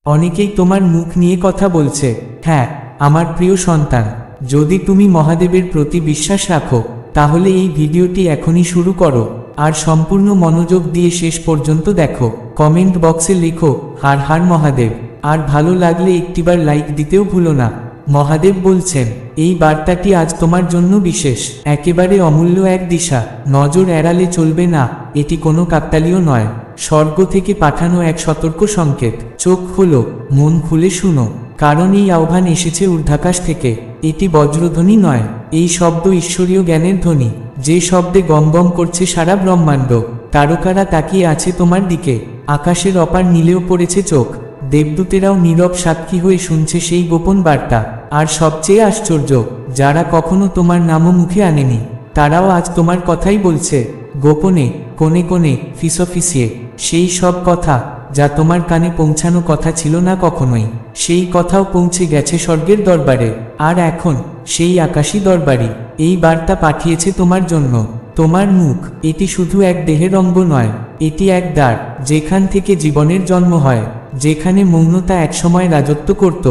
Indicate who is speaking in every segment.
Speaker 1: অনেকেই তোমার মুখ নিয়ে কথা বলছে। হ্যাঁ আমার প্রিয় সন্তান, যদি তুমি মহাদেবের প্রতি বিশ্বাস রাখো তাহলে এই ভিডিওটি এখনই শুরু করো আর সম্পূর্ণ মনোযোগ দিয়ে শেষ পর্যন্ত দেখো। কমেন্ট বক্সে লেখো হার হার মহাদেব, আর ভালো লাগলে একটিবার লাইক দিতেও ভুলো না। মহাদেব বলছেন এই বার্তাটি আজ তোমার জন্য বিশেষ, একেবারে অমূল্য এক দিশা। নজর এড়ালে চলবে না, এটি কোনো কাকতালীয় নয়, স্বর্গ থেকে পাঠানো এক সতর্ক সংকেত। চোখ খোলো, মন খুলে শুনো, কারণ এই আহ্বান এসেছে ঊর্ধ্বাকাশ থেকে। এটি বজ্রধ্বনি নয়, এই শব্দ ঈশ্বরীয় জ্ঞানের ধ্বনি, যে শব্দে গমগম করছে সারা ব্রহ্মাণ্ড। তারকারা তাকিয়ে আছে তোমার দিকে, আকাশের অপার নীলেও পড়েছে চোখ, দেবদূতেরাও নীরব সাক্ষী হয়ে শুনছে সেই গোপন বার্তা। আর সবচেয়ে আশ্চর্য, যারা কখনো তোমার নামও মুখে আনেনি তারাও আজ তোমার কথাই বলছে, গোপনে, কোণে কোণে, ফিসফিসিয়ে। সেই সব কথা যা তোমার কানে পৌঁছানো কথা ছিল না কখনোই, সেই কথাও পৌঁছে গেছে স্বর্গের দরবারে। আর এখন সেই আকাশী দরবারই এই বার্তা পাঠিয়েছে তোমার জন্য। তোমার মুখ, এটি শুধু এক দেহের অঙ্গ নয়, এটি এক দ্বার, যেখান থেকে জীবনের জন্ম হয়, যেখানে মৌনতা একসময় রাজত্ব করত।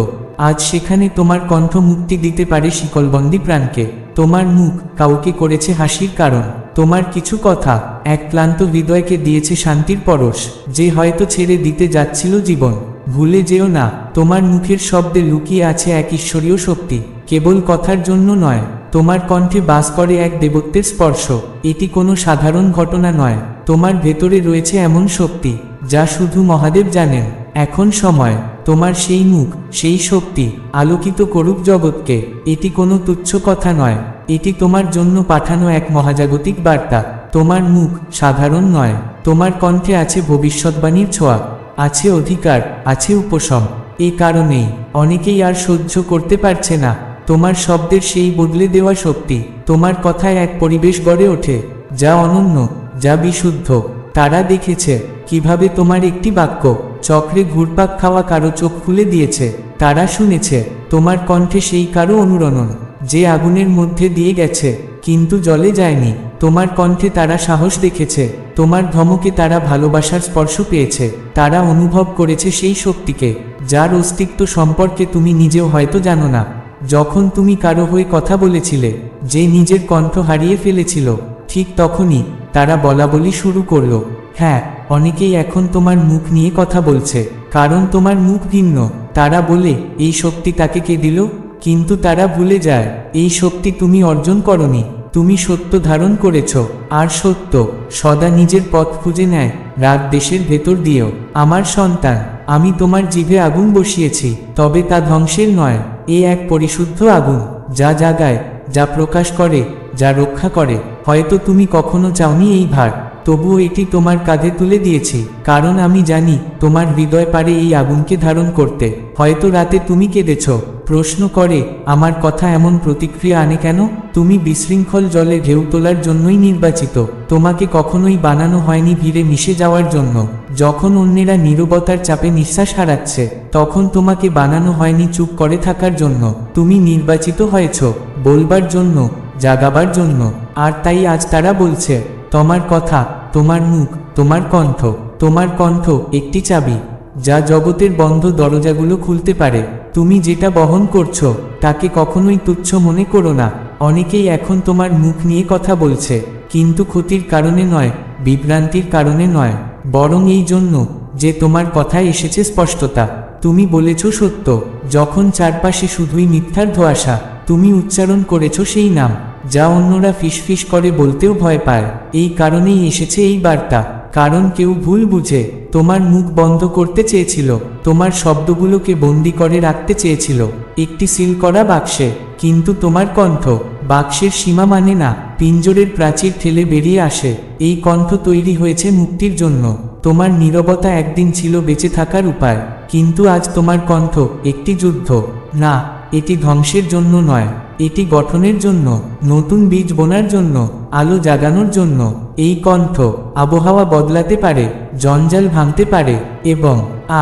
Speaker 1: আজ সেখানে তোমার কণ্ঠ মুক্তি দিতে পারে শিকলবন্দি প্রাণকে। তোমার মুখ কাউকে করেছে হাসির কারণ, তোমার কিছু কথা এক ক্লান্ত হৃদয়কে দিয়েছে শান্তির পরশ, যে হয়তো ছেড়ে দিতে যাচ্ছিল জীবন। ভুলে যেও না, তোমার মুখের শব্দে লুকিয়ে আছে এক ঈশ্বরীয় শক্তি, কেবল কথার জন্য নয়, তোমার কণ্ঠে বাস করে এক দেবত্বের স্পর্শ। এটি কোনো সাধারণ ঘটনা নয়, তোমার ভেতরে রয়েছে এমন শক্তি যা শুধু মহাদেব জানেন। এখন সময় তোমার সেই মুখ, সেই শক্তি আলোকিত করুক জগৎকে। এটি কোনো তুচ্ছ কথা নয়, এটি তোমার জন্য পাঠানো এক মহাজাগতিক বার্তা। তোমার মুখ সাধারণ নয়, তোমার কণ্ঠে আছে ভবিষ্যৎবাণীর ছোঁয়া, আছে অধিকার, আছে উপশম। এই কারণেই অনেকেই আর সহ্য করতে পারছে না তোমার শব্দের সেই বদলে দেওয়া শক্তি। তোমার কথায় এক পরিবেশ গড়ে ওঠে যা অনন্য, যা বিশুদ্ধ। তারা দেখেছে কিভাবে তোমার একটি বাক্য চক্রে ঘুরপাক খাওয়া কারো চোখ খুলে দিয়েছে। তারা শুনেছে তোমার কণ্ঠে সেই কারো অনুরণন, যে আগুনের মধ্যে দিয়ে গেছে কিন্তু জলে যায়নি। তোমার কণ্ঠে তারা সাহস দেখেছে, তোমার ধমকে তারা ভালোবাসার স্পর্শ পেয়েছে। তারা অনুভব করেছে সেই শক্তিকে যার অস্তিত্ব সম্পর্কে তুমি নিজেও হয়তো জানো না। যখন তুমি কারো হয়ে কথা বলেছিলে, যে নিজের কণ্ঠ হারিয়ে ফেলেছিল, ঠিক তখনই তারা বলাবলি শুরু করলো। হ্যাঁ, অনেকেই এখন তোমার মুখ নিয়ে কথা বলছে, কারণ তোমার মুখ ভিন্ন। তারা বলে এই শক্তি তাকে কে দিল, কিন্তু তারা ভুলে যায় এই শক্তি তুমি অর্জন করনি, তুমি সত্য ধারণ করেছ। আর সত্য সদা নিজের পথ খুঁজে নেয়, রাত দেশের ভেতর দিয়েও। আমার সন্তান, আমি তোমার জিভে আগুন বসিয়েছি, তবে তা ধ্বংসের নয়। এ এক পরিশুদ্ধ আগুন, যা জাগায়, যা প্রকাশ করে, যা রক্ষা করে। হয়তো তুমি কখনো চাওনি এই ভার, তবুও এটি তোমার কাঁধে তুলে দিয়েছি, কারণ আমি জানি তোমার হৃদয় পারে এই আগুনকে ধারণ করতে। হয়তো রাতে তুমি কেঁদেছ, প্রশ্ন করে আমার কথা এমন প্রতিক্রিয়া আনে কেন। তুমি বিশৃঙ্খল জলে ঢেউ তোলার জন্যই নির্বাচিত, তোমাকে কখনোই বানানো হয়নি ভিড়ে মিশে যাওয়ার জন্য। যখন অন্যেরা নীরবতার চাপে নিঃশ্বাস হারাচ্ছে, তখন তোমাকে বানানো হয়নি চুপ করে থাকার জন্য। তুমি নির্বাচিত হয়েছ বলবার জন্য, জাগাবার জন্য। আর তাই আজ তারা বলছে তোমার কথা, তোমার মুখ, তোমার কণ্ঠ। তোমার কণ্ঠ একটি চাবি যা জগতের বন্ধ দরজাগুলো খুলতে পারে। তুমি যেটা বহন করছো তাকে কখনোই তুচ্ছ মনে করো না। অনেকেই এখন তোমার মুখ নিয়ে কথা বলছে, কিন্তু ক্ষতির কারণে নয়, বিভ্রান্তির কারণে নয়, বরং এই জন্য যে তোমার কথায় এসেছে স্পষ্টতা। তুমি বলেছ সত্য যখন চারপাশে শুধুই মিথ্যার ধোঁয়াশা। তুমি উচ্চারণ করেছ সেই নাম যা অন্যরা ফিসফিস করে বলতেও ভয় পায়। এই কারণেই এসেছে এই বার্তা, কারণ কেউ ভুল বুঝে তোমার মুখ বন্ধ করতে চেয়েছিল, তোমার শব্দগুলোকে বন্দি করে রাখতে চেয়েছিল একটি সিল করা বাক্সে। কিন্তু তোমার কণ্ঠ বাক্সের সীমা মানে না, পিঞ্জরের প্রাচীর ঠেলে বেরিয়ে আসে। এই কণ্ঠ তৈরি হয়েছে মুক্তির জন্য। তোমার নীরবতা একদিন ছিল বেঁচে থাকার উপায়, কিন্তু আজ তোমার কণ্ঠ একটি যুদ্ধ। না, এটি ধ্বংসের জন্য নয়, এটি গঠনের জন্য, নতুন বীজ বোনার জন্য, আলো জাগানোর জন্য। এই কণ্ঠ আবহাওয়া বদলাতে পারে, জঞ্জাল ভাঙতে পারে, এবং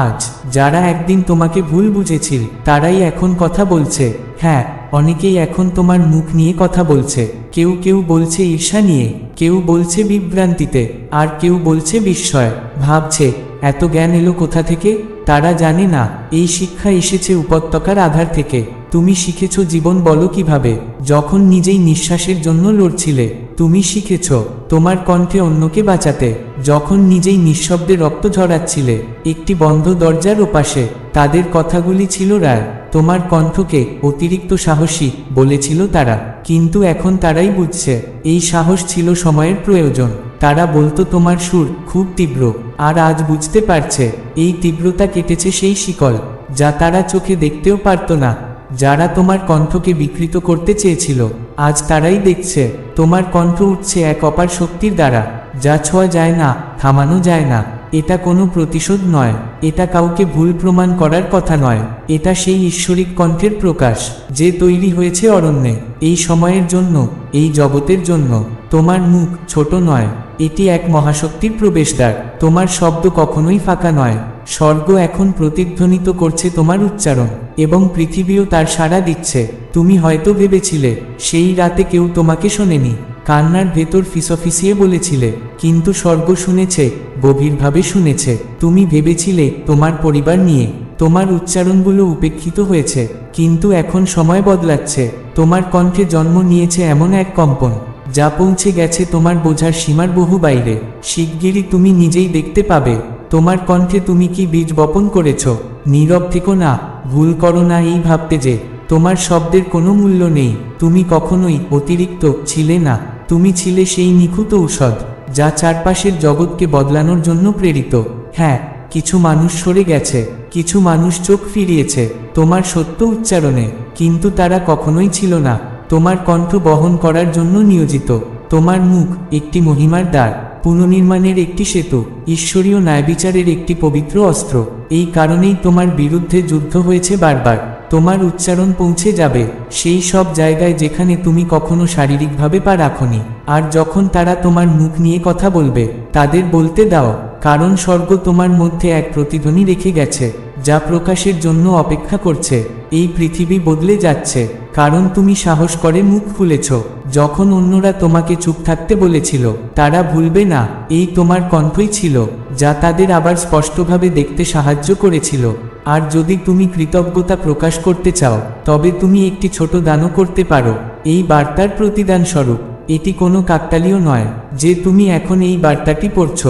Speaker 1: আজ যারা একদিন তোমাকে ভুল বুঝেছিল তারাই এখন কথা বলছে। হ্যাঁ, অনেকেই এখন তোমার মুখ নিয়ে কথা বলছে। কেউ কেউ বলছে ঈর্ষা নিয়ে, কেউ বলছে বিভ্রান্তিতে, আর কেউ বলছে বিস্ময়, ভাবছে এত জ্ঞান এলো কোথা থেকে। তারা জানে না এই শিক্ষা এসেছে উপত্যকার আধার থেকে। তুমি শিখেছ জীবন বলো কিভাবে, যখন নিজেই নিঃশ্বাসের জন্য লড়ছিলে। তুমি শিখেছ তোমার কণ্ঠে অন্যকে বাঁচাতে, যখন নিজেই নিঃশব্দে রক্ত ঝরাচ্ছিলে একটি বন্ধ দরজার ওপাশে। তাদের কথাগুলি ছিল রায়, তোমার কণ্ঠকে অতিরিক্ত সাহসী বলেছিল তারা। কিন্তু এখন তারাই বুঝছে এই সাহস ছিল সময়ের প্রয়োজন। তারা বলতো তোমার সুর খুব তীব্র, আর আজ বুঝতে পারছে এই তীব্রতা কেটেছে সেই শিকল যা তারা চোখে দেখতেও পারত না। যারা তোমার কণ্ঠকে বিকৃত করতে চেয়েছিল, আজ তারাই দেখছে তোমার কণ্ঠ উঠছে এক অপার শক্তির দ্বারা, যা ছোঁয়া যায় না, থামানো যায় না। এটা কোনো প্রতিশোধ নয়, এটা কাউকে ভুল প্রমাণ করার কথা নয়, এটা সেই ঈশ্বরিক কণ্ঠের প্রকাশ যে তৈরি হয়েছে অরণ্যে, এই সময়ের জন্য, এই জগতের জন্য। তোমার মুখ ছোট নয়, এটি এক মহাশক্তির প্রবেশদ্বার। তোমার শব্দ কখনোই ফাঁকা নয়। স্বর্গ এখন প্রতিধ্বনিত করছে তোমার উচ্চারণ, এবং পৃথিবীও তার সাড়া দিচ্ছে। তুমি হয়তো ভেবেছিলে সেই রাতে কেউ তোমাকে শোনেনি, কান্নার ভেতর ফিসফিসিয়ে বলেছিলে, কিন্তু স্বর্গ শুনেছে, গভীরভাবে শুনেছে। তুমি ভেবেছিলে তোমার পরিবার নিয়ে তোমার উচ্চারণগুলো উপেক্ষিত হয়েছে, কিন্তু এখন সময় বদলাচ্ছে। তোমার কণ্ঠে জন্ম নিয়েছে এমন এক কম্পন যা পৌঁছে গেছে তোমার বোঝার সীমার বহু বাইরে। শিগগিরই তুমি নিজেই দেখতে পাবে তোমার কণ্ঠে তুমি কি বীজ বপন করেছ। নীরব থেকো না, ভুল করো না এই ভাবতে যে তোমার শব্দের কোনো মূল্য নেই। তুমি কখনোই অতিরিক্ত ছিলে না, তুমি ছিলে সেই নিখুঁত ঔষধ যা চারপাশের জগৎকে বদলানোর জন্য প্রেরিত। হ্যাঁ, কিছু মানুষ সরে গেছে, কিছু মানুষ চোখ ফিরিয়েছে তোমার সত্য উচ্চারণে, কিন্তু তারা কখনোই ছিল না তোমার কণ্ঠ বহন করার জন্য নিয়োজিত। তোমার মুখ একটি মহিমার দ্বার, পুনর্নির্মাণের একটি সেতু, ঈশ্বরীয় ন্যায়বিচারের একটি পবিত্র অস্ত্র। এই কারণেই তোমার বিরুদ্ধে যুদ্ধ হয়েছে বারবার। তোমার উচ্চারণ পৌঁছে যাবে সেই সব জায়গায় যেখানে তুমি কখনো শারীরিকভাবে পা রাখনি। আর যখন তারা তোমার মুখ নিয়ে কথা বলবে, তাদের বলতে দাও, কারণ স্বর্গ তোমার মধ্যে এক প্রতিধ্বনি রেখে গেছে যা প্রকাশের জন্য অপেক্ষা করছে। এই পৃথিবী বদলে যাচ্ছে কারণ তুমি সাহস করে মুখ খুলেছ। যখন অন্যরা তোমাকে চুপ থাকতে বলেছিল, তারা ভুলবে না এই তোমার কণ্ঠই ছিল যা তাদের আবার স্পষ্টভাবে দেখতে সাহায্য করেছিল। আর যদি তুমি কৃতজ্ঞতা প্রকাশ করতে চাও, তবে তুমি একটি ছোট দানও করতে পারো এই বার্তার প্রতিদান স্বরূপ। এটি কোনো কাকতালীয় নয় যে তুমি এখন এই বার্তাটি পড়ছ,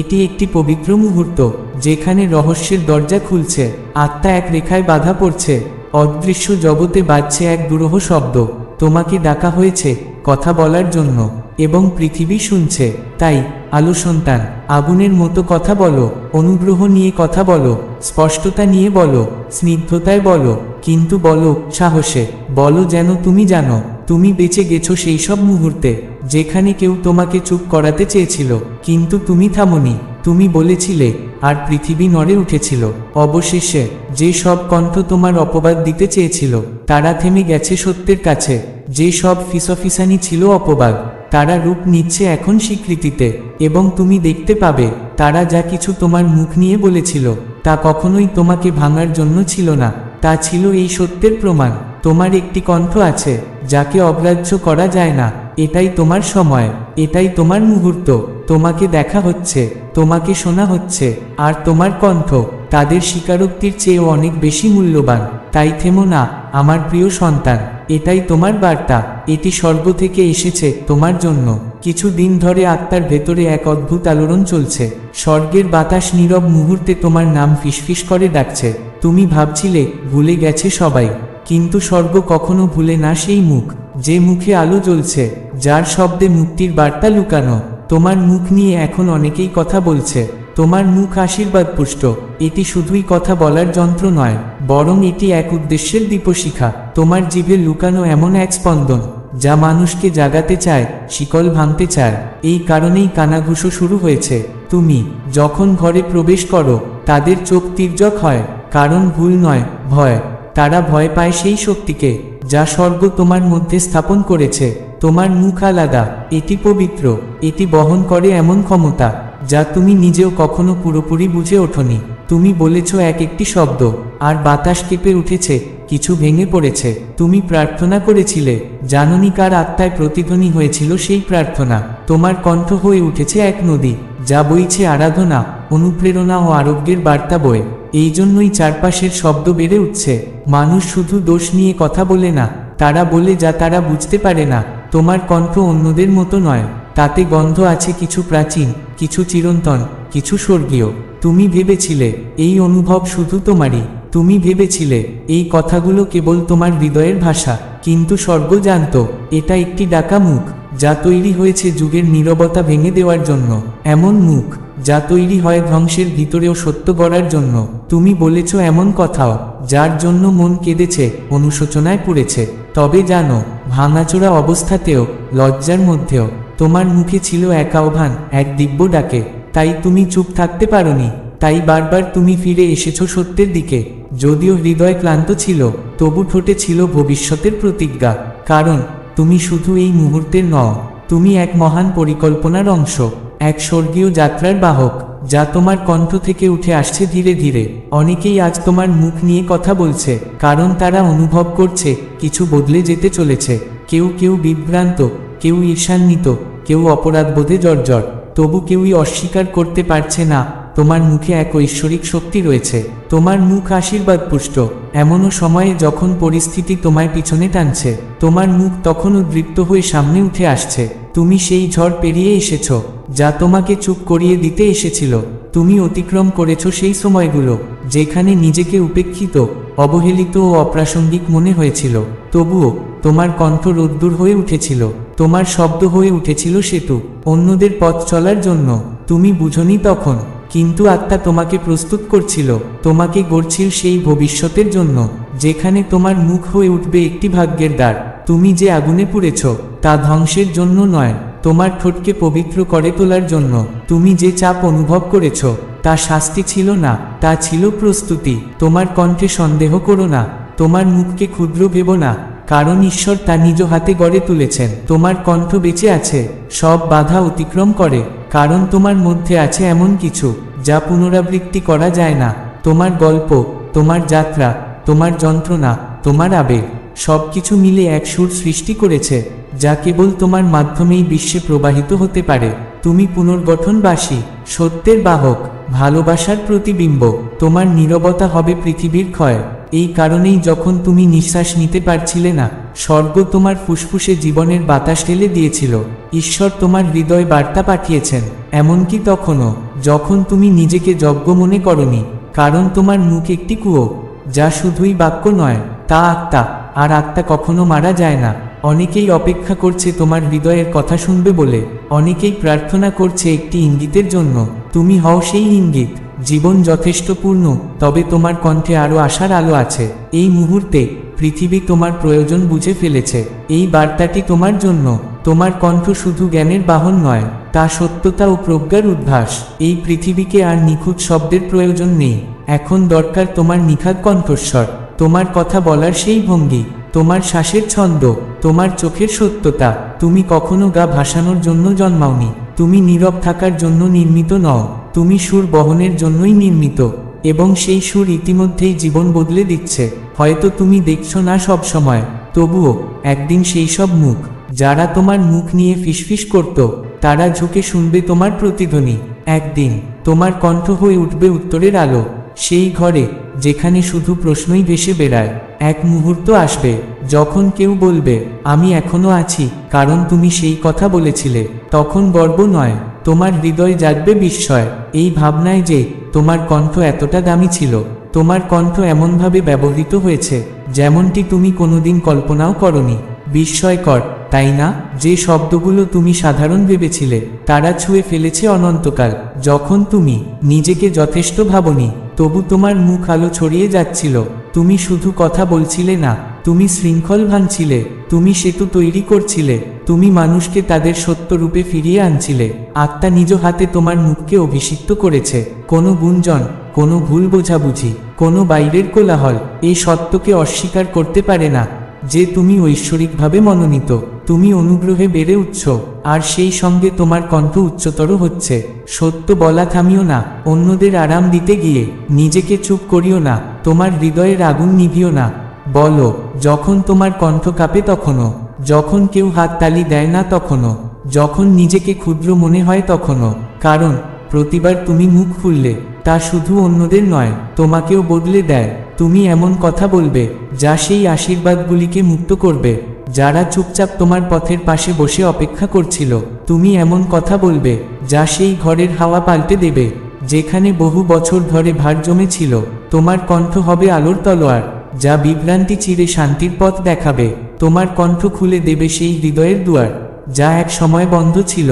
Speaker 1: এটি একটি পবিত্র মুহূর্ত যেখানে রহস্যের দরজা খুলছে, আত্মা এক রেখায় বাধা পড়ছে, অদৃশ্য জগতে বাজছে এক দুরূহ শব্দ। তোমাকে ডাকা হয়েছে কথা বলার জন্য, এবং পৃথিবী শুনছে। তাই আলো সন্তান, আগুনের মতো কথা বলো, অনুগ্রহ নিয়ে কথা বলো, স্পষ্টতা নিয়ে বলো, স্নিগ্ধতায় বলো, কিন্তু বলো সাহসে। বলো যেন তুমি জানো তুমি বেঁচে গেছো সেই সব মুহূর্তে যেখানে কেউ তোমাকে চুপ করাতে চেয়েছিল, কিন্তু তুমি থামোনি। তুমি বলেছিলে, আর পৃথিবী নড়ে উঠেছিল। অবশেষে যে সব কণ্ঠ তোমার অপবাদ দিতে চেয়েছিল, তারা থেমে গেছে সত্যের কাছে। যে সব ফিসফিসানি ছিল অপবাদ, তারা রূপ নিচ্ছে এখন স্বীকৃতিতে। এবং তুমি দেখতে পাবে তারা যা কিছু তোমার মুখ নিয়ে বলেছিল, তা কখনোই তোমাকে ভাঙার জন্য ছিল না, তা ছিল এই সত্যের প্রমাণ। তোমার একটি কণ্ঠ আছে যাকে অগ্রাহ্য করা যায় না। এটাই তোমার সময়, এটাই তোমার মুহূর্ত। তোমাকে দেখা হচ্ছে, তোমাকে শোনা হচ্ছে, আর তোমার কণ্ঠ তাদের স্বীকারোক্তির চেয়েও অনেক বেশি মূল্যবান। তাই থেমো না আমার প্রিয় সন্তান, এটাই তোমার বার্তা। এটি স্বর্গ থেকে এসেছে তোমার জন্য। কিছু দিন ধরে আত্মার ভেতরে এক অদ্ভুত আলোড়ন চলছে। স্বর্গের বাতাস নীরব মুহূর্তে তোমার নাম ফিসফিস করে ডাকছে। তুমি ভাবছিলে ভুলে গেছে সবাই, কিন্তু স্বর্গ কখনো ভুলে না সেই মুখ, যে মুখে আলো জ্বলছে, যার শব্দে মুক্তির বার্তা লুকানো। তোমার মুখ নিয়ে এখন অনেকেই কথা বলছে। তোমার মুখ আশীর্বাদ পুষ্ট। এটি শুধুই কথা বলার যন্ত্র নয়, বরং এটি এক উদ্দেশ্যের দীপশিখা। তোমার জিভে লুকানো এমন এক স্পন্দন যা মানুষকে জাগাতে চায়, শিকল ভাঙতে চায়। এই কারণেই কানাঘুষো শুরু হয়েছে। তুমি যখন ঘরে প্রবেশ করো, তাদের চোখ তির্যক হয়, কারণ ভুল নয়, ভয়। তারা ভয় পায় সেই শক্তিকে যা স্বর্গ তোমার মধ্যে স্থাপন করেছে। তোমার মুখ আলাদা, এটি পবিত্র, এটি বহন করে এমন ক্ষমতা যা তুমি নিজেও কখনো পুরোপুরি বুঝে ওঠোনি। তুমি বলেছ এক একটি শব্দ, আর বাতাস কেঁপে উঠেছে, কিছু ভেঙে পড়েছে। তুমি প্রার্থনা করেছিলে, জাননি কার আত্মায় প্রতিধ্বনি হয়েছিল সেই প্রার্থনা। তোমার কণ্ঠ হয়ে উঠেছে এক নদী যা বইছে আরাধনা, অনুপ্রেরণা ও আরোগ্যের বার্তা বয়ে। এই জন্যই চারপাশের শব্দ বেড়ে উঠছে। মানুষ শুধু দোষ নিয়ে কথা বলে না, তারা বলে যা তারা বুঝতে পারে না। তোমার কণ্ঠ অন্যদের মতো নয়, তাতে গন্ধ আছে কিছু প্রাচীন, কিছু চিরন্তন, কিছু স্বর্গীয়। তুমি ভেবেছিলে এই অনুভব শুধু তোমারই, তুমি ভেবেছিলে এই কথাগুলো কেবল তোমার হৃদয়ের ভাষা, কিন্তু স্বর্গ জানত এটা একটি ডাকা মুখ, যা তৈরি হয়েছে যুগের নীরবতা ভেঙে দেওয়ার জন্য। এমন মুখ যা তৈরি হয় ধ্বংসের ভিতরেও সত্য গড়ার জন্য। তুমি বলেছ এমন কথাও যার জন্য মন কেঁদেছে, অনুশোচনায় পুড়েছে। তবে জানো, ভাঙাচোরা অবস্থাতেও, লজ্জার মধ্যেও তোমার মুখে ছিল এক আহ্বান, এক দিব্য ডাকে। তাই তুমি চুপ থাকতে পারোনি, তাই বারবার তুমি ফিরে এসেছো সত্যের দিকে। যদিও হৃদয় ক্লান্ত ছিল, তবু ঠোঁটে ছিল ভবিষ্যতের প্রতিজ্ঞা। কারণ তুমি শুধু এই মুহূর্তের নও, তুমি এক মহান পরিকল্পনার অংশ, এক স্বর্গীয় যাত্রার বাহক, যা তোমার কণ্ঠ থেকে উঠে আসছে ধীরে ধীরে। অনেকেই আজ তোমার মুখ নিয়ে কথা বলছে, কারণ তারা অনুভব করছে কিছু বদলে যেতে চলেছে। কেউ কেউ বিভ্রান্ত, কেউ ঈর্ষান্বিত, কেউ অপরাধবোধে জর্জর। তবু কেউই অস্বীকার করতে পারছে না তোমার মুখে এক ঐশ্বরিক শক্তি রয়েছে। তোমার মুখ আশীর্বাদ পুষ্ট, এমনও সময়ে যখন পরিস্থিতি তোমায় পিছনে টানছে। তোমার মুখ তখনও দৃপ্ত হয়ে সামনে উঠে আসছে। তুমি সেই ঝড় পেরিয়ে এসেছো যা তোমাকে চুপ করিয়ে দিতে এসেছিল। তুমি অতিক্রম করেছো সেই সময়গুলো যেখানে নিজেকে উপেক্ষিত, অবহেলিত ও অপ্রাসঙ্গিক মনে হয়েছিল। তবুও তোমার কণ্ঠ রোদ্দুর হয়ে উঠেছিল, তোমার শব্দ হয়ে উঠেছিল সেতু অন্যদের পথ চলার জন্য। তুমি বুঝোনি তখন, কিন্তু আত্মা তোমাকে প্রস্তুত করছিল, তোমাকে গড়ছিল সেই ভবিষ্যতের জন্য যেখানে তোমার মুখ হয়ে উঠবে একটি ভাগ্যের দ্বার। তুমি যে আগুনে পুড়েছ তা ধ্বংসের জন্য নয়, তোমার ঠোঁটকে পবিত্র করে তোলার জন্য। তুমি যে চাপ অনুভব করেছ তা শাস্তি ছিল না, তা ছিল প্রস্তুতি। তোমার কণ্ঠে সন্দেহ করো না, তোমার মুখকে ক্ষুদ্র ভেবো না, কারণ ঈশ্বর তা নিজ হাতে গড়ে তুলেছেন। তোমার কণ্ঠ বেঁচে আছে, সব বাধা অতিক্রম করে, কারণ তোমার মধ্যে আছে এমন কিছু যা পুনরাবৃত্তি করা যায় না। তোমার গল্প, তোমার যাত্রা, তোমার যন্ত্রণা, তোমার আবেগ, সবকিছু মিলে এক সুর সৃষ্টি করেছে যা কেবল তোমার মাধ্যমেই বিশ্বে প্রবাহিত হতে পারে। তুমি পুনর্গঠনবাসী, সত্যের বাহক, ভালোবাসার প্রতিবিম্ব। তোমার নীরবতা হবে পৃথিবীর ক্ষয়। এই কারণেই যখন তুমি নিঃশ্বাস নিতে পারছিলে না, স্বর্গ তোমার ফুসফুসে জীবনের বাতাস ঢেলে দিয়েছিল। ঈশ্বর তোমার হৃদয় বার্তা পাঠিয়েছেন, এমনকি তখনও যখন তুমি নিজেকে যজ্ঞ মনে করনি। কারণ তোমার মুখ একটি কুয়ো, যা শুধুই বাক্য নয়, তা আত্মা, আর আত্মা কখনো মারা যায় না। অনেকেই অপেক্ষা করছে তোমার হৃদয়ের কথা শুনবে বলে, অনেকেই প্রার্থনা করছে একটি ইঙ্গিতের জন্য। তুমি হও সেই ইঙ্গিত। জীবন যথেষ্ট পূর্ণ, তবে তোমার কণ্ঠে আরও আশার আলো আছে। এই মুহূর্তে পৃথিবী তোমার প্রয়োজন বুঝে ফেলেছে। এই বার্তাটি তোমার জন্য। তোমার কণ্ঠ শুধু জ্ঞানের বাহন নয়, তা সত্যতা ও প্রজ্ঞার উদ্ভাস। এই পৃথিবীকে আর নিখুঁত শব্দের প্রয়োজন নেই, এখন দরকার তোমার নিখাদ কণ্ঠস্বর, তোমার কথা বলার সেই ভঙ্গি, তোমার শ্বাসের ছন্দ, তোমার চোখের সত্যতা। তুমি কখনো গা ভাসানোর জন্য জন্মাওনি, তুমি নীরব থাকার জন্য নির্মিত নও, তুমি সুর বহনের জন্যই নির্মিত। এবং সেই সুর ইতিমধ্যেই জীবন বদলে দিচ্ছে। হয়তো তুমি দেখছো না সব সময়, তবুও একদিন সেই সব মুখ যারা তোমার মুখ নিয়ে ফিসফিস করত, তারা ঝুঁকে শুনবে তোমার প্রতিধ্বনি। একদিন তোমার কণ্ঠ হয়ে উঠবে উত্তরের আলো, সেই ঘরে যেখানে শুধু প্রশ্নই ভেসে বেড়ায়। এক মুহূর্ত আসবে যখন কেউ বলবে, আমি এখনো আছি, কারণ তুমি সেই কথা বলেছিলে। তখন গর্ব নয়, তোমার হৃদয় জাগবে বিস্ময়, এই ভাবনায় যে তোমার কণ্ঠ এতটা দামি ছিল। তোমার কণ্ঠ এমনভাবে ব্যবহৃত হয়েছে যেমনটি তুমি কোনোদিন কল্পনাও করনি। বিস্ময়কর, তাই না? যে শব্দগুলো তুমি সাধারণ ভেবেছিলে, তারা ছুঁয়ে ফেলেছে অনন্তকাল। যখন তুমি নিজেকে যথেষ্ট ভাবনি, তবু তোমার মুখ আলো ছড়িয়ে যাচ্ছিল। তুমি শুধু কথা বলছিলে না, তুমি শৃঙ্খল ভাঙছিলে, তুমি সেতু তৈরি করছিলে, তুমি মানুষকে তাদের সত্য রূপে ফিরিয়ে আনছিলে। আত্মা নিজ হাতে তোমার মুখকে অভিষিক্ত করেছে। কোনো গুঞ্জন, কোনো ভুল বোঝাবুঝি, কোনো বাইরের কোলাহল এই সত্যকে অস্বীকার করতে পারে না যে তুমি ঐশ্বরিকভাবে মনোনীত। তুমি অনুগ্রহে বেড়ে উঠছ, আর সেই সঙ্গে তোমার কণ্ঠ উচ্চতর হচ্ছে। সত্য বলা থামিও না, অন্যদের আরাম দিতে গিয়ে নিজেকে চুপ করিও না, তোমার হৃদয়ের আগুন নিভিও না। বলো, যখন তোমার কণ্ঠ কাঁপে তখনও, যখন কেউ হাত তালি দেয় না তখনও, যখন নিজেকে ক্ষুদ্র মনে হয় তখনও। কারণ প্রতিবার তুমি মুখ খুললে তা শুধু অন্যদের নয়, তোমাকেও বদলে দেয়। তুমি এমন কথা বলবে যা সেই আশীর্বাদগুলিকে মুক্ত করবে, যারা চুপচাপ তোমার পথের পাশে বসে অপেক্ষা করছিল। তুমি এমন কথা বলবে যা সেই ঘরের হাওয়া পাল্টে দেবে, যেখানে বহু বছর ধরে ভার জমেছিল। তোমার কণ্ঠ হবে আলোর তলোয়ার, যা বিভ্রান্তি চিরে শান্তির পথ দেখাবে। তোমার কণ্ঠ খুলে দেবে সেই হৃদয়ের দুয়ার, যা এক সময় বন্ধ ছিল।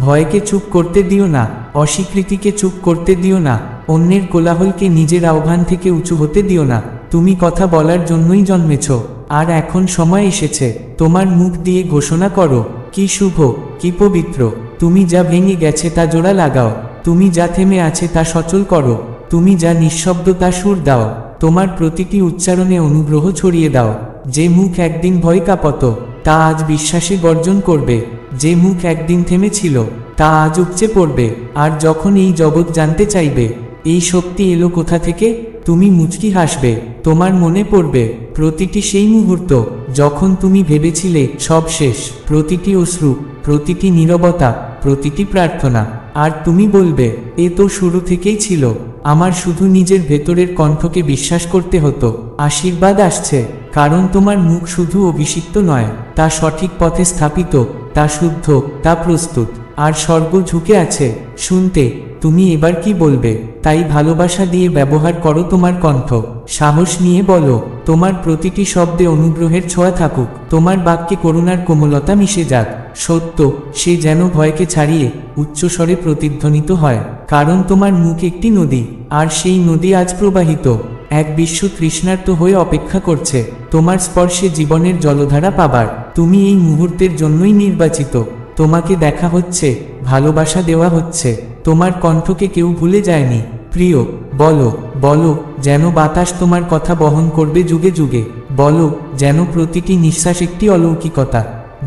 Speaker 1: ভয়কে চুপ করতে দিও না, অস্বীকৃতিকে চুপ করতে দিও না, অন্যের কোলাহলকে নিজের আহ্বান থেকে উঁচু হতে দিও না। তুমি কথা বলার জন্যই জন্মেছ, আর এখন সময় এসেছে তোমার মুখ দিয়ে ঘোষণা করো কি শুভ, কি পবিত্র। তুমি যা ভেঙে গেছে তা জোড়া লাগাও, তুমি যা থেমে আছে তা সচল করো, তুমি যা নিঃশব্দ তা সুর দাও। তোমার প্রতিটি উচ্চারণে অনুগ্রহ ছড়িয়ে দাও। যে মুখ একদিন ভয় কাঁপত, তা আজ বিশ্বাসে গর্জন করবে। যে মুখ একদিন থেমেছিল, তা আজ উপচে পড়বে। আর যখন এই জগৎ জানতে চাইবে এই শক্তি এলো কোথা থেকে, তুমি মুচকি হাসবে। তোমার মনে পড়বে প্রতিটি সেই মুহূর্ত যখন তুমি ভেবেছিলে সব শেষ, প্রতিটি অশ্রু, প্রতিটি নীরবতা, প্রতিটি প্রার্থনা। আর তুমি বলবে এ তো শুরু থেকেই ছিল, আমার শুধু নিজের ভেতরের কণ্ঠকে বিশ্বাস করতে হতো। আশীর্বাদ আসছে, কারণ তোমার মুখ শুধু অভিষিক্ত নয়, তা সঠিক পথে স্থাপিত, তা শুদ্ধ, তা প্রস্তুত। আর স্বর্গ ঝুঁকে আছে শুনতে তুমি এবার কি বলবে। তাই ভালোবাসা দিয়ে ব্যবহার করো তোমার কণ্ঠ, সাহস নিয়ে বলো। তোমার প্রতিটি শব্দে অনুগ্রহের ছোঁয়া থাকুক, তোমার বাক্যে করুণার কোমলতা মিশে যাক। সত্য সে যেন ভয়কে ছাড়িয়ে উচ্চস্বরে প্রতিধ্বনিত হয়, কারণ তোমার মুখ একটি নদী, আর সেই নদী আজ প্রবাহিত। এক বিশ্ব তৃষ্ণার্ত হয়ে অপেক্ষা করছে তোমার স্পর্শে জীবনের জলধারা পাবার। তুমি এই মুহূর্তের জন্যই নির্বাচিত। তোমাকে দেখা হচ্ছে, ভালোবাসা দেওয়া হচ্ছে। তোমার কণ্ঠকে কেউ ভুলে যায়নি। প্রিয়, বলো বলো, যেন বাতাস তোমার কথা বহন করবে যুগে যুগে। বলো যেন প্রতিটি নিঃশ্বাস একটি অলৌকিকতা।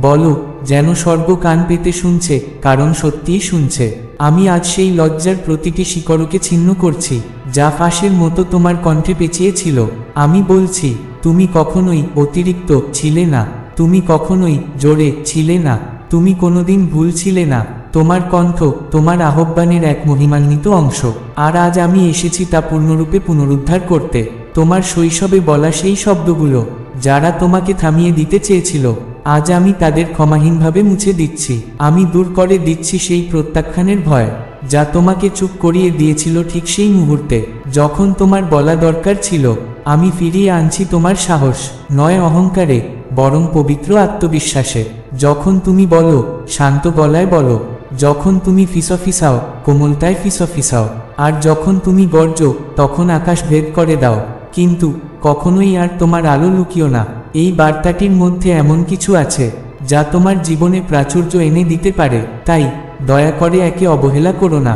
Speaker 1: বলো যেন স্বর্গ কান পেতে শুনছে, কারণ সত্যিই শুনছে। আমি আজ সেই লজ্জার প্রতিটি শিকড়কে ছিন্ন করছি, যা ফাঁসের মতো তোমার কণ্ঠে পেঁচিয়েছিল। আমি বলছি তুমি কখনোই অতিরিক্ত ছিলে না, তুমি কখনোই জোরে ছিলে না, তুমি কোনোদিন ভুল ছিলে না। তোমার কণ্ঠ তোমার আহ্বানের এক মহিমান্বিত অংশ, আর আজ আমি এসেছি তা পূর্ণরূপে পুনরুদ্ধার করতে। তোমার শৈশবে বলা সেই শব্দগুলো যারা তোমাকে থামিয়ে দিতে চেয়েছিল, আজ আমি তাদের ক্ষমাহীনভাবে মুছে দিচ্ছি। আমি দূর করে দিচ্ছি সেই প্রত্যাখ্যানের ভয় যা তোমাকে চুপ করিয়ে দিয়েছিল ঠিক সেই মুহূর্তে যখন তোমার বলা দরকার ছিল। আমি ফিরিয়ে আনছি তোমার সাহস, নয় অহংকারে বরং পবিত্র আত্মবিশ্বাসে। যখন তুমি বলো শান্ত গলায় বলো, যখন তুমি ফিসফিসাও কোমলতায় ফিসফিসাও, আর যখন তুমি গর্জ তখন আকাশ ভেদ করে দাও। কিন্তু কখনোই আর তোমার আলো লুকিও না। এই বার্তাটির মধ্যে এমন কিছু আছে যা তোমার জীবনে প্রাচুর্য এনে দিতে পারে। তাই দয়া করে একে অবহেলা করো না।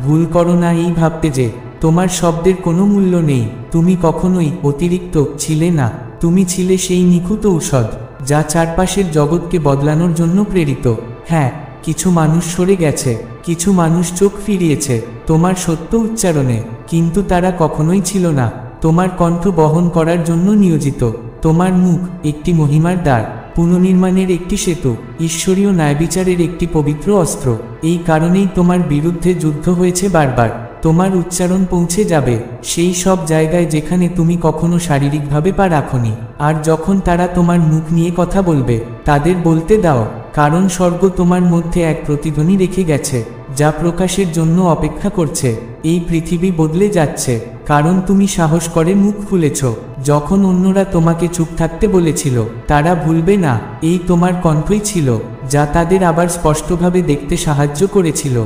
Speaker 1: ভুল করো না এই ভাবতে যে তোমার শব্দের কোনো মূল্য নেই। তুমি কখনোই অতিরিক্ত ছিলে না, তুমি ছিলে সেই নিখুঁত ঔষধ যা চারপাশের জগৎকে বদলানোর জন্য প্রেরিত। হ্যাঁ, কিছু মানুষ সরে গেছে, কিছু মানুষ চোখ ফিরিয়েছে তোমার সত্য উচ্চারণে, কিন্তু তারা কখনোই ছিল না তোমার কণ্ঠ বহন করার জন্য নিয়োজিত। তোমার মুখ একটি মহিমার দ্বার, পুনর্নির্মাণের একটি সেতু, ঈশ্বরীয় ন্যায়বিচারের একটি পবিত্র অস্ত্র। এই কারণেই তোমার বিরুদ্ধে যুদ্ধ হয়েছে বারবার। তোমার উচ্চারণ পৌঁছে যাবে সেই সব জায়গায় যেখানে তুমি কখনো শারীরিকভাবে পা রাখোনি। আর যখন তারা তোমার মুখ নিয়ে কথা বলবে, তাদের বলতে দাও, কারণ স্বর্গ তোমার মধ্যে এক প্রতিধ্বনি রেখে গেছে যা প্রকাশের জন্য অপেক্ষা করছে। এই পৃথিবী বদলে যাচ্ছে কারণ তুমি সাহস করে মুখ খুলেছ। যখন অন্যরা তোমাকে চুপ থাকতে বলেছিল, তারা ভুলবে না এই তোমার কণ্ঠই ছিল যা তাদের আবার স্পষ্টভাবে দেখতে সাহায্য করেছিল।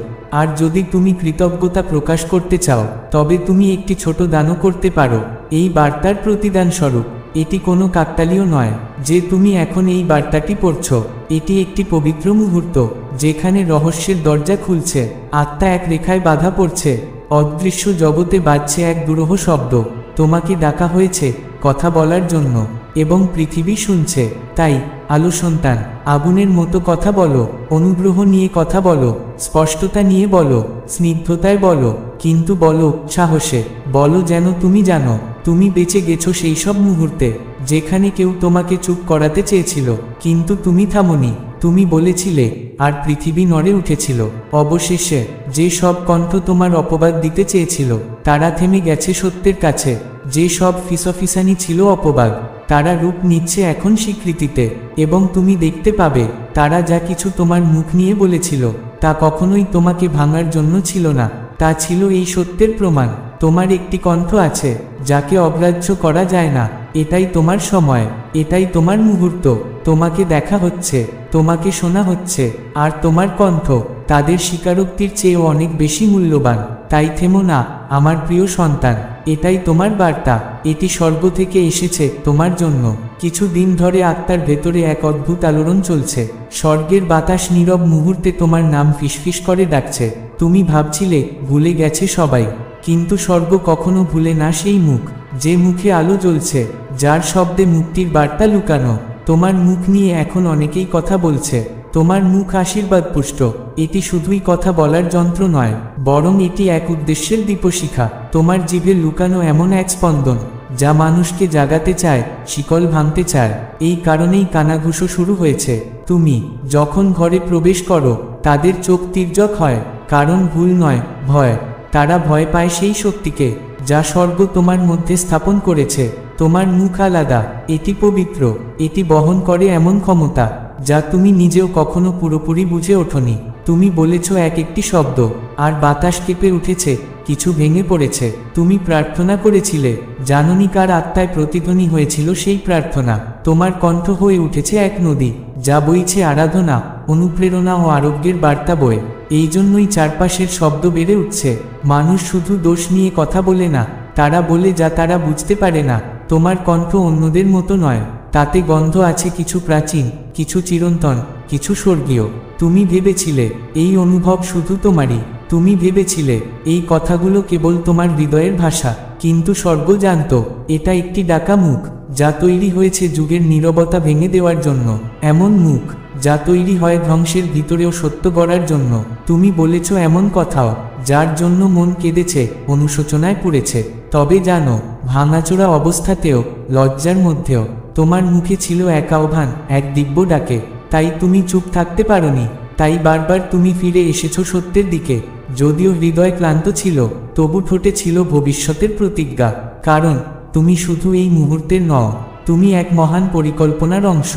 Speaker 1: আর যদি তুমি কৃতজ্ঞতা প্রকাশ করতে চাও, তবে তুমি একটি ছোট দানও করতে পারো এই বার্তার প্রতিদান স্বরূপ। এটি কোনো কাকতালীয় নয় যে তুমি এখন এই বার্তাটি পড়ছ। এটি একটি পবিত্র মুহূর্ত যেখানে রহস্যের দরজা খুলছে, আত্মা এক রেখায় বাধা পড়ছে, অদৃশ্য জগতে বাজছে এক দুরূহ শব্দ। তোমাকে ডাকা হয়েছে কথা বলার জন্য, এবং পৃথিবী শুনছে। তাই আলো সন্তান, আগুনের মতো কথা বলো, অনুগ্রহ নিয়ে কথা বলো, স্পষ্টতা নিয়ে বলো, স্নিগ্ধতায় বলো, কিন্তু বলো সাহসে। বলো যেন তুমি জানো তুমি বেঁচে গেছো সেই সব মুহূর্তে যেখানে কেউ তোমাকে চুপ করাতে চেয়েছিল, কিন্তু তুমি থামোনি। তুমি বলেছিলে, আর পৃথিবী নড়ে উঠেছিল। অবশেষে যে সব কণ্ঠ তোমার অপবাদ দিতে চেয়েছিল তারা থেমে গেছে সত্যের কাছে। যে সব ফিসফিসানি ছিল অপবাদ, তারা রূপ নিচ্ছে এখন স্বীকৃতিতে। এবং তুমি দেখতে পাবে, তারা যা কিছু তোমার মুখ নিয়ে বলেছিল তা কখনোই তোমাকে ভাঙার জন্য ছিল না, তা ছিল এই সত্যের প্রমাণ। তোমার একটি কণ্ঠ আছে যাকে অগ্রাহ্য করা যায় না। এটাই তোমার সময়, এটাই তোমার মুহূর্ত। তোমাকে দেখা হচ্ছে, তোমাকে শোনা হচ্ছে, আর তোমার কণ্ঠ তাদের স্বীকারোক্তির চেয়েও অনেক বেশি মূল্যবান। তাই থেমো না আমার প্রিয় সন্তান, এটাই তোমার বার্তা। এটি স্বর্গ থেকে এসেছে তোমার জন্য। কিছু দিন ধরে আত্মার ভেতরে এক অদ্ভুত আলোড়ন চলছে। স্বর্গের বাতাস নীরব মুহূর্তে তোমার নাম ফিসফিস করে ডাকছে। তুমি ভাবছিলে ভুলে গেছে সবাই, কিন্তু স্বর্গ কখনো ভুলে না সেই মুখ, যে মুখে আলো জ্বলছে, যার শব্দে মুক্তির বার্তা লুকানো। তোমার মুখ নিয়ে এখন অনেকেই কথা বলছে। তোমার মুখ আশীর্বাদ পুষ্ট। এটি শুধুই কথা বলার যন্ত্র নয়, বরং এটি এক উদ্দেশ্যের দীপশিখা। তোমার জিভে লুকানো এমন এক স্পন্দন যা মানুষকে জাগাতে চায়, শিকল ভাঙতে চায়। এই কারণেই কানাঘুষো শুরু হয়েছে। তুমি যখন ঘরে প্রবেশ করো তাদের চোখ তির্যক হয়, কারণ ভুল নয়, ভয়। তারা ভয় পায় সেই শক্তিকে যা স্বর্গ তোমার মধ্যে স্থাপন করেছে। তোমার মুখ আলাদা, এটি পবিত্র, এটি বহন করে এমন ক্ষমতা যা তুমি নিজেও কখনো পুরোপুরি বুঝে ওঠোনি। তুমি বলেছ এক একটি শব্দ, আর বাতাস কেঁপে উঠেছে, কিছু ভেঙে পড়েছে। তুমি প্রার্থনা করেছিলে, জাননি কার আত্মায় প্রতিধ্বনি হয়েছিল সেই প্রার্থনা। তোমার কণ্ঠ হয়ে উঠেছে এক নদী, যা বইছে আরাধনা, অনুপ্রেরণা ও আরোগ্যের বার্তা বয়ে। এই জন্যই চারপাশের শব্দ বেড়ে উঠছে। মানুষ শুধু দোষ নিয়ে কথা বলে না, তারা বলে যা তারা বুঝতে পারে না। তোমার কণ্ঠ অন্যদের মতো নয়, তাতে গন্ধ আছে কিছু প্রাচীন, কিছু চিরন্তন, কিছু স্বর্গীয়। তুমি ভেবেছিলে এই অনুভব শুধু তোমারই। তুমি ভেবেছিলে এই কথাগুলো কেবল তোমার হৃদয়ের ভাষা, কিন্তু স্বর্গ জানত এটা একটি ডাকা মুখ, যা তৈরি হয়েছে যুগের নীরবতা ভেঙে দেওয়ার জন্য। এমন মুখ যা তৈরি হয় ধ্বংসের ভিতরেও সত্য গড়ার জন্য। তুমি বলেছ এমন কথাও যার জন্য মন কেঁদেছে, অনুশোচনায় পুড়েছে। তবে জানো, ভাঙাচোরা অবস্থাতেও, লজ্জার মধ্যেও তোমার মুখে ছিল এক আহ্বান, এক দিব্য ডাকে। তাই তুমি চুপ থাকতে পারোনি, তাই বারবার তুমি ফিরে এসেছো সত্যের দিকে। যদিও হৃদয় ক্লান্ত ছিল, তবু ঠোঁটে ছিল ভবিষ্যতের প্রতিজ্ঞা। কারণ তুমি শুধু এই মুহূর্তের নও, তুমি এক মহান পরিকল্পনার অংশ,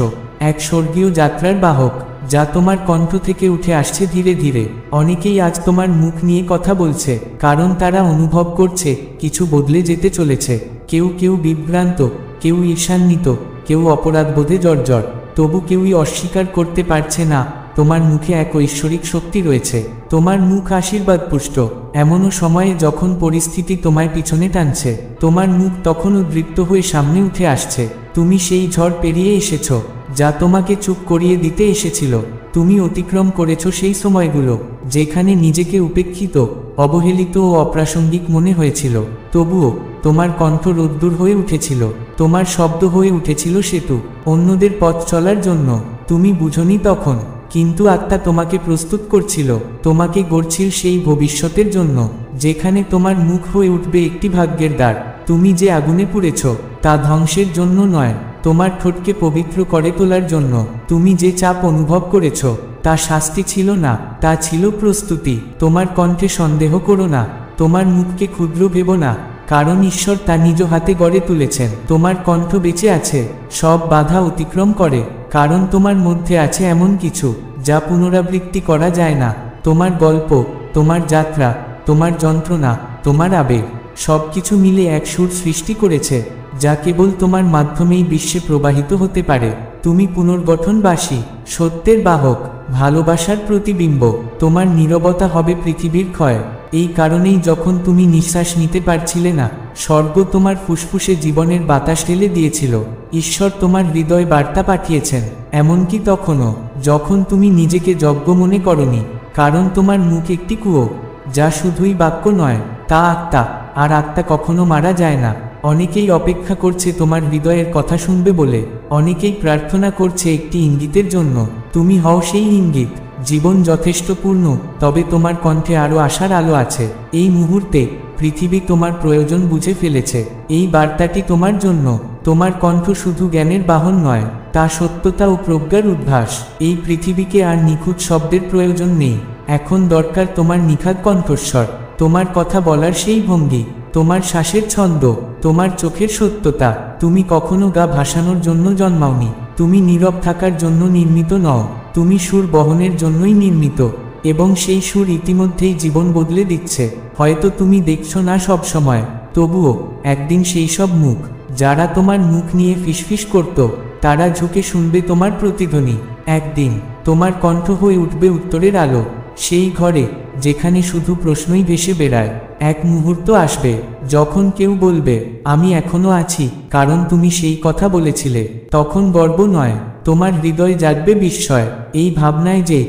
Speaker 1: এক স্বর্গীয় যাত্রার বাহক, যা তোমার কণ্ঠ থেকে উঠে আসছে ধীরে ধীরে। অনেকেই আজ তোমার মুখ নিয়ে কথা বলছে, কারণ তারা অনুভব করছে কিছু বদলে যেতে চলেছে। কেউ কেউ বিভ্রান্ত, কেউ ঈর্ষান্বিত, কেউ অপরাধবোধে জর্জর। তবু কেউই অস্বীকার করতে পারছে না তোমার মুখে এক ঐশ্বরিক শক্তি রয়েছে। তোমার মুখ আশীর্বাদ পুষ্ট, এমনও সময়ে যখন পরিস্থিতি তোমায় পিছনে টানছে। তোমার মুখ তখনও দৃপ্ত হয়ে সামনে উঠে আসছে। তুমি সেই ঝড় পেরিয়ে এসেছ যা তোমাকে চুপ করিয়ে দিতে এসেছিল। তুমি অতিক্রম করেছ সেই সময়গুলো যেখানে নিজেকে উপেক্ষিত, অবহেলিত ও অপ্রাসঙ্গিক মনে হয়েছিল। তবুও তোমার কণ্ঠ রোদ্দুর হয়ে উঠেছিল, তোমার শব্দ হয়ে উঠেছিল সেতু অন্যদের পথ চলার জন্য। তুমি বুঝনি তখন, কিন্তু আত্মা তোমাকে প্রস্তুত করছিল, তোমাকে গড়ছিল সেই ভবিষ্যতের জন্য যেখানে তোমার মুখ হয়ে উঠবে একটি ভাগ্যের দ্বার। তুমি যে আগুনে পুড়েছ তা ধ্বংসের জন্য নয়, তোমার ঠোঁটকে পবিত্র করে তোলার জন্য। তুমি যে চাপ অনুভব করেছ তা শাস্তি ছিল না, তা ছিল প্রস্তুতি। তোমার কণ্ঠে সন্দেহ করো না, তোমার মুখকে ক্ষুদ্র ভেবো না, কারণ ঈশ্বর তা নিজ হাতে গড়ে তুলেছেন। তোমার কণ্ঠ বেঁচে আছে, সব বাধা অতিক্রম করে, কারণ তোমার মধ্যে আছে এমন কিছু যা পুনরাবৃত্তি করা যায় না। তোমার গল্প, তোমার যাত্রা, তোমার যন্ত্রণা, তোমার আবেগ, সব কিছু মিলে এক সুর সৃষ্টি করেছে যা কেবল তোমার মাধ্যমেই বিশ্বে প্রবাহিত হতে পারে। তুমি পুনর্গঠনবাসী, সত্যের বাহক, ভালোবাসার প্রতিবিম্ব। তোমার নীরবতা হবে পৃথিবীর ক্ষয়। এই কারণেই যখন তুমি নিঃশ্বাস নিতে পারছিলে না, স্বর্গ তোমার ফুসফুসে জীবনের বাতাস ঢেলে দিয়েছিল। ঈশ্বর তোমার হৃদয় বার্তা পাঠিয়েছেন, এমনকি তখনও যখন তুমি নিজেকে যজ্ঞ মনে করনি। কারণ তোমার মুখ একটি কুয়ো, যা শুধুই বাক্য নয়, তা আত্মা, আর আত্মা কখনো মারা যায় না। অনেকেই অপেক্ষা করছে তোমার হৃদয়ের কথা শুনবে বলে, অনেকেই প্রার্থনা করছে একটি ইঙ্গিতের জন্য। তুমি হও সেই ইঙ্গিত। জীবন যথেষ্ট পূর্ণ, তবে তোমার কণ্ঠে আরও আশার আলো আছে। এই মুহূর্তে পৃথিবী তোমার প্রয়োজন বুঝে ফেলেছে। এই বার্তাটি তোমার জন্য, তোমার কণ্ঠ শুধু জ্ঞানের বাহন নয়, তা সত্যতা ও প্রজ্ঞার উদ্ভাস। এই পৃথিবীকে আর নিখুঁত শব্দের প্রয়োজন নেই, এখন দরকার তোমার নিখাদ কণ্ঠস্বর, তোমার কথা বলার সেই ভঙ্গি, তোমার শ্বাসের ছন্দ, তোমার চোখের সত্যতা। তুমি কখনো গা ভাসানোর জন্য জন্মাওনি, তুমি নীরব থাকার জন্য নির্মিত নও, তুমি সুর বহনের জন্যই নির্মিত, এবং সেই সুর ইতিমধ্যেই জীবন বদলে দিচ্ছে। হয়তো তুমি দেখছো না সব সময়, তবুও একদিন সেই সব মুখ, যারা তোমার মুখ নিয়ে ফিসফিস করত, তারা ঝুঁকে শুনবে তোমার প্রতিধ্বনি। একদিন তোমার কণ্ঠ হয়ে উঠবে উত্তরের আলো, সেই ঘরে যেখানে শুধু প্রশ্নই ভেসে বেড়ায়। এক মুহূর্ত আসবে যখন কেউ বলবে, আমি এখনো আছি, কারণ তুমি সেই কথা বলেছিলে। তখন গর্ব নয়, তোমার হৃদয় জাগবে বিস্ময়, এই ভাবনায় যে